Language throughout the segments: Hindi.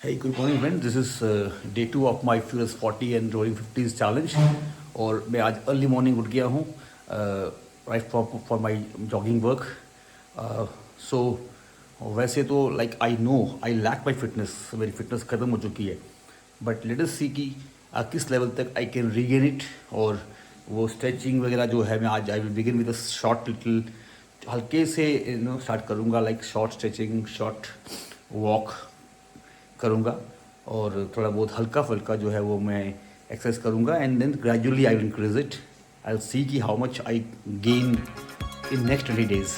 Hey, good morning friends. This is day 2 of my Furious 40 and Rolling 50s challenge. और मैं आज अर्ली मॉर्निंग उठ गया हूँ right for my jogging work. So वैसे तो like I know I lack my fitness. मेरी फिटनेस ख़त्म हो चुकी है, बट लेट अस सी कि किस लेवल तक आई कैन रीगेन इट. और वो स्ट्रेचिंग वगैरह जो है, मैं आज I will begin with a short little हल्के से स्टार्ट करूँगा, like short stretching, short walk करूँगा और थोड़ा बहुत हल्का फुल्का जो है वो मैं एक्सरसाइज करूँगा. And then gradually I will increase it. I will see कि how much I gain in next 20 days.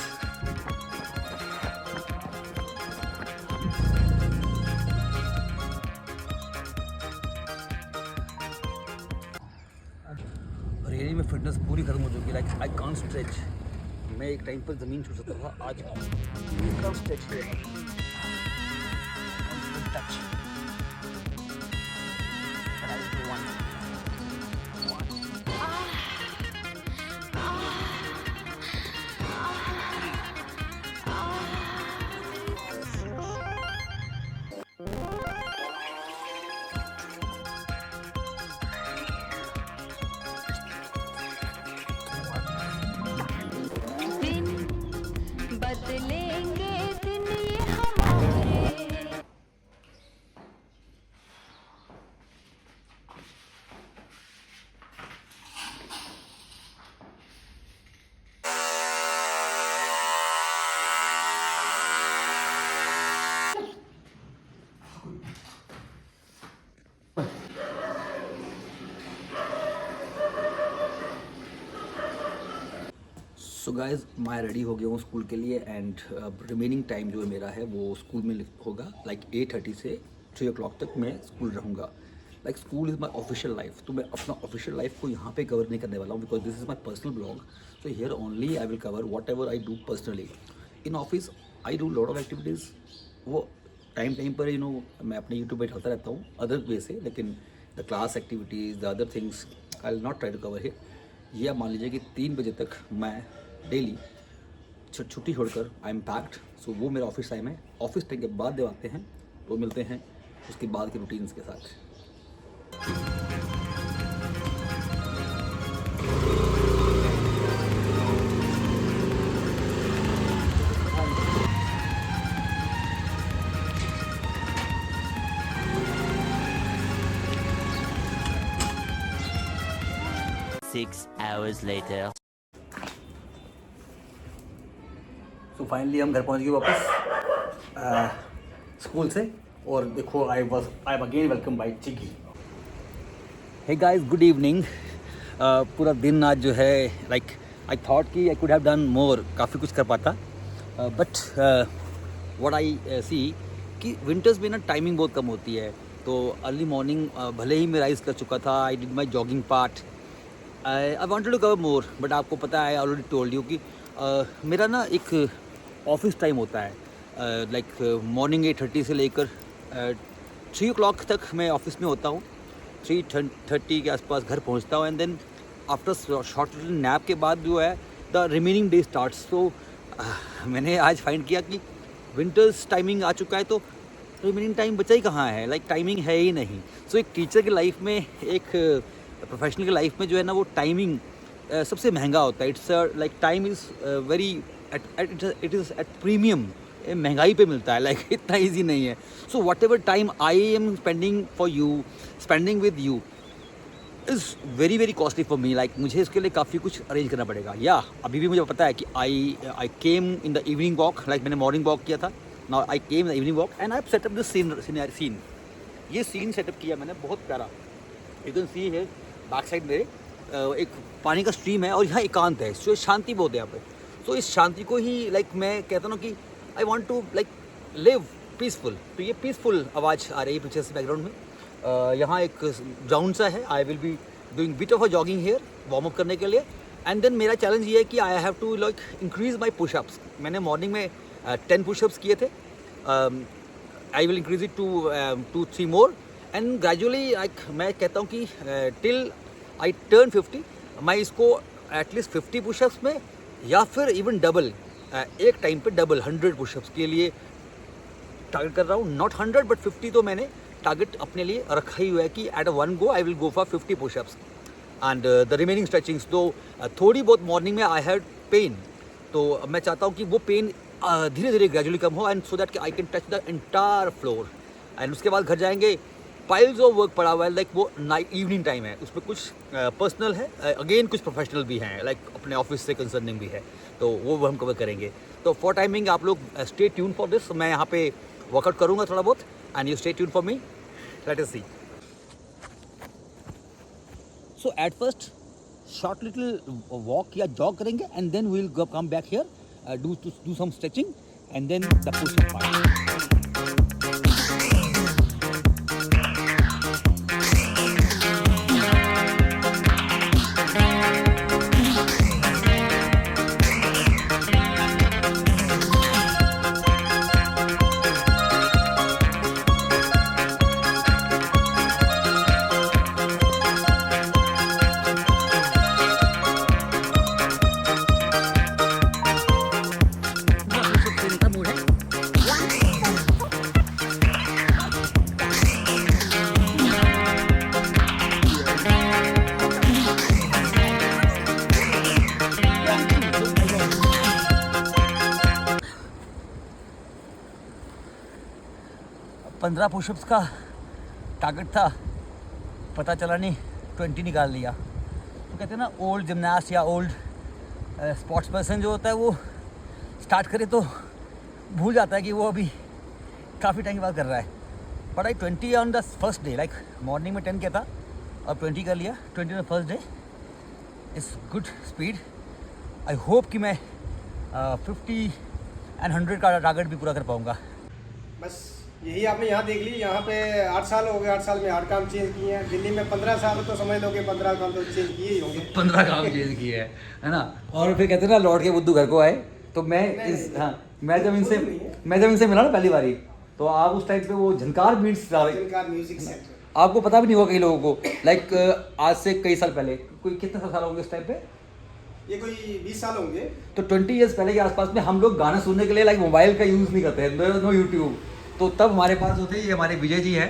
Really में फिटनेस पूरी खत्म हो चुकी है. Like I can't stretch. मैं एक टाइम पर ज़मीन छू सकता था, आज कांट स्ट्रेच टच. दिन बदलेंगे दिन ये हमारे. सो गाइज मैं रेडी हो गया हूँ स्कूल के लिए. एंड रिमेनिंग टाइम जो है मेरा है वो स्कूल में होगा. लाइक 8:30 से 3 o'clock तक मैं स्कूल रहूँगा. Like school is my official life. तो मैं अपना ऑफिशियल लाइफ को यहाँ पे कवर नहीं करने वाला हूँ, because this is my personal blog. So here only I will cover what ever I do personally. In office I do lot of activities. वो टाइम पर मैं अपने यूट्यूब पे डालता रहता हूँ अदर वे से. लेकिन the class activities, the other things I will not try to cover here. ये आप मान लीजिए कि 3 बजे तक मैं डेली छुट्टी छोड़कर आई एम पैक्ड. सो वो मेरा ऑफिस टाइम है. ऑफिस टाइम के बाद जब आते हैं तो मिलते हैं उसके बाद के रूटीन्स के साथ. 6 hours later. सो फाइनली हम घर पहुंच गए वापस स्कूल से. और देखो I am again welcome by Chiki. Hey guys, good evening. पूरा दिन आज जो है लाइक आई थॉट कि I could have done more, काफ़ी कुछ कर पाता. बट व्हाट आई सी कि विंटर्स में ना टाइमिंग बहुत कम होती है. तो अर्ली मॉर्निंग भले ही मैं राइज कर चुका था, I did my jogging part. I wanted to cover more, but आपको पता है, आई ऑलरेडी टोल्ड यू कि मेरा ना एक ऑफिस टाइम होता है. लाइक मॉर्निंग 8:30 से लेकर 3 o'clock तक मैं ऑफिस में होता हूँ. 3:30 के आसपास घर पहुँचता हूँ. And then after short little nap के बाद जो है द रिमेनिंग डे स्टार्ट्स. तो मैंने आज फाइंड किया कि विंटर्स टाइमिंग आ चुका है, तो रिमेनिंग टाइम बचा ही कहाँ है. लाइक टाइमिंग है ही नहीं. सो एक टीचर की लाइफ में, एक प्रोफेशनल की लाइफ में जो है ना, वो टाइमिंग सबसे महंगा होता है. It's like time is very it is at premium. महंगाई पे मिलता है. लाइक इतना ईजी नहीं है. So what ever time I am spending for you, spending with you is very very costly for me. Like मुझे इसके लिए काफ़ी कुछ अरेंज करना पड़ेगा. या अभी भी मुझे पता है कि I came in the evening walk. Like मैंने मॉर्निंग वॉक किया था. Now I came in the evening walk and I have setup this scene. ये सीन सेटअप किया मैंने, बहुत प्यारा. यू कैन सी है बैक साइड मेरे एक पानी का स्ट्रीम है और यहाँ एकांत है. सो शांति बहुत है यहाँ पे. तो इस शांति को ही लाइक मैं कहता हूँ कि I want to like live peaceful. तो ये पीसफुल आवाज़ आ रही है पीछे से बैकग्राउंड में. यहाँ एक ग्राउंड सा है. I will be doing bit of a jogging here warm up करने के लिए. एंड देन मेरा चैलेंज ये है कि I have to like increase my pushups. मैंने मॉर्निंग में 10 पुशअप्स किए थे. I will increase it to 3 more. And gradually like मैं कहता हूँ कि टिल आई टर्न 50 मैं इसको एटलीस्ट 50 पुशअप्स में या फिर इवन डबल, एक टाइम पे डबल 100 पुशअप्स के लिए टारगेट कर रहा हूँ, नॉट 100 बट 50 तो मैंने टारगेट अपने लिए रखा ही हुआ है कि at one go I will go for 50 pushups and the remaining stretchings. तो थोड़ी बहुत मॉर्निंग में आई हैड पेन, तो अब मैं चाहता हूँ कि वो पेन धीरे धीरे ग्रेजुअली कम हो and so that I can touch the entire floor. And उसके बाद घर जाएंगे, पाइल्स ऑफ वर्क पड़ा हुआ है, लाइक वो नाइट इवनिंग टाइम है, उसमें कुछ पर्सनल है, अगेन कुछ प्रोफेशनल भी हैं, लाइक अपने ऑफिस से कंसर्निंग भी है, तो वो हम कवर करेंगे। तो फॉर टाइमिंग आप लोग स्टे ट्यून फॉर दिस, मैं यहाँ पे वर्कआउट करूँगा थोड़ा बहुत and you stay tune for me, let us see. So at first short little walk या जॉग करेंगे and then we will come back here, do some stretching and then the push up part. 15 पुशअप्स का टारगेट था, पता चला नहीं 20 निकाल लिया। तो कहते हैं ना, ओल्ड जिमनास्ट या ओल्ड स्पोर्ट्स पर्सन जो होता है वो स्टार्ट करे तो भूल जाता है कि वो अभी काफ़ी टाइम के बाद कर रहा है। But I 20 on the first day, like morning में 10 किया था और 20 कर लिया। 20 on the first day is good speed. I hope कि मैं 50 एंड 100 का टारगेट भी पूरा कर पाऊँगा। बस यही आपने यहाँ देख ली, यहाँ पे 8 साल हो गए, 8 साल में 8 काम चेंज किए हैं। दिल्ली में 15 साल तो समझ लो कि 15 काम तो चेंज किए ही होंगे। 15 काम चेंज किए है ना। और फिर कहते हैं ना, लौट के बुद्धू घर को आए। तो मैं मैं जब इनसे मिला ना पहली बारी, तो आप उस टाइम पे वो झनकार बीट्स झनकार म्यूजिक सेंटर, आपको पता भी नहीं होगा कई लोगों को, लाइक आज से कई साल पहले, कोई कितने साल होंगे उस टाइम पे, ये कोई 20 साल होंगे। तो 20 ईयर्स पहले के आसपास में हम लोग गाने सुनने के लिए लाइक मोबाइल का यूज़ नहीं करते, नो यूट्यूब। तो तब हमारे पास जो थे, ये हमारे विजय जी हैं,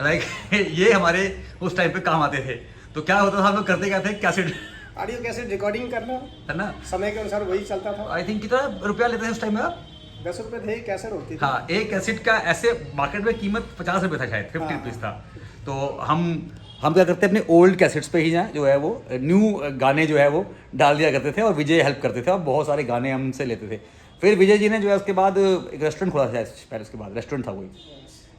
लाइक ये हमारे उस टाइम पे काम आते थे। तो क्या होता था, हम लोग करते क्या थे, कैसेट, ऑडियो कैसेट रिकॉर्डिंग करना है ना, समय के अनुसार वही चलता था। आई थिंक कितना रुपया लेते थे उस टाइम में आप? 10 रुपए थे, कैसेट होती थी। हाँ, एक कैसेट का ऐसे मार्केट में कीमत 50 रुपये था शायद, 50 रुपीज़ था। तो हम क्या करते अपने ओल्ड कैसेट्स पे ही जाएँ, जो है वो न्यू गाने जो है वो डाल दिया करते थे, और विजय हेल्प करते थे और बहुत सारे गाने हमसे लेते थे। फिर विजय जी ने जो है उसके बाद एक रेस्टोरेंट खोला था, पहले उसके बाद रेस्टोरेंट था, कोई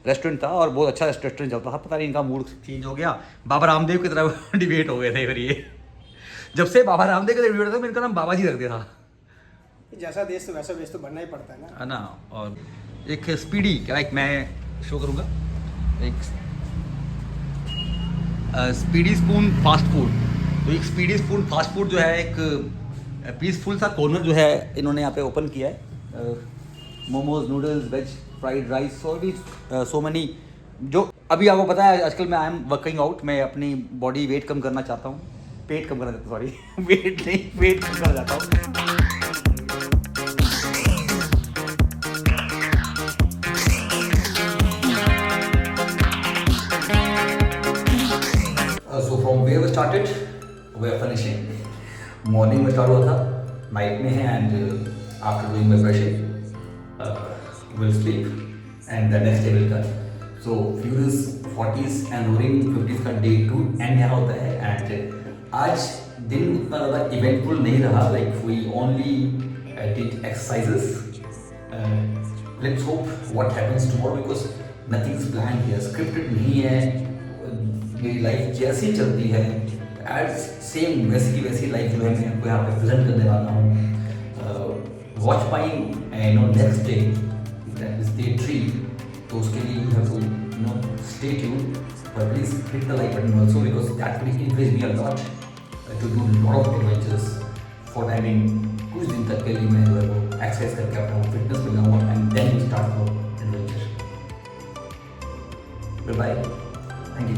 रेस्टोरेंट था और बहुत अच्छा रेस्टोरेंट चलता था। पता नहीं इनका मूड चेंज हो गया, बाबा रामदेव की तरफ डिबेट हो गए थे। फिर ये जब से बाबा रामदेव की तरफ डिबेट होता था, इनका नाम बाबा जी रख दिया था। जैसा देश तो वैसा वेश तो बनना ही पड़ता है ना। और एक स्पीडी, लाइक मैं शो करूँगा एक स्पीडी स्पून फास्ट फूड। तो एक स्पीडी स्पून फास्ट फूड जो है, एक पीसफुल सा कॉर्नर जो है इन्होंने यहाँ पे ओपन किया है। Momos, noodles, veg fried rice और भी सो मनी। जो अभी आपको पता है, आजकल मैं आई एम वर्किंग आउट, मैं अपनी बॉडी वेट कम करना चाहता हूँ, पेट कम करना चाहता हूँ, सॉरी वेट नहीं, वेट कम करना चाहता हूँ। So from where we started, we are finishing. Morning में स्टार्ट हुआ था, नाइट में है, and after doing my brushing will sleep and the next day will come. So furious 40s and roaring 50s का डे 2 एंड यहाँ होता है। एंड आज दिन उतना ज़्यादा इवेंटफुल नहीं रहा, like we only did exercises. Let's hope what happens tomorrow, because nothing is planned here, scripted नहीं है। मेरी लाइफ जैसी चलती है एज सेम वैसी की वैसी लाइफ जो है मैं आपको यहाँ पे प्रेजेंट करने वाला हूँ। Watch my next day, that is day 3। तो उसके लिए you have to stay tuned, but please hit the like button also, because that will encourage me a lot to do lot of adventures for timing. कुछ दिन तक के लिए मैं जो है वो एक्सरसाइज करके अपना फिटनेस में लाऊंगा and then start for adventure. Bye, thank you.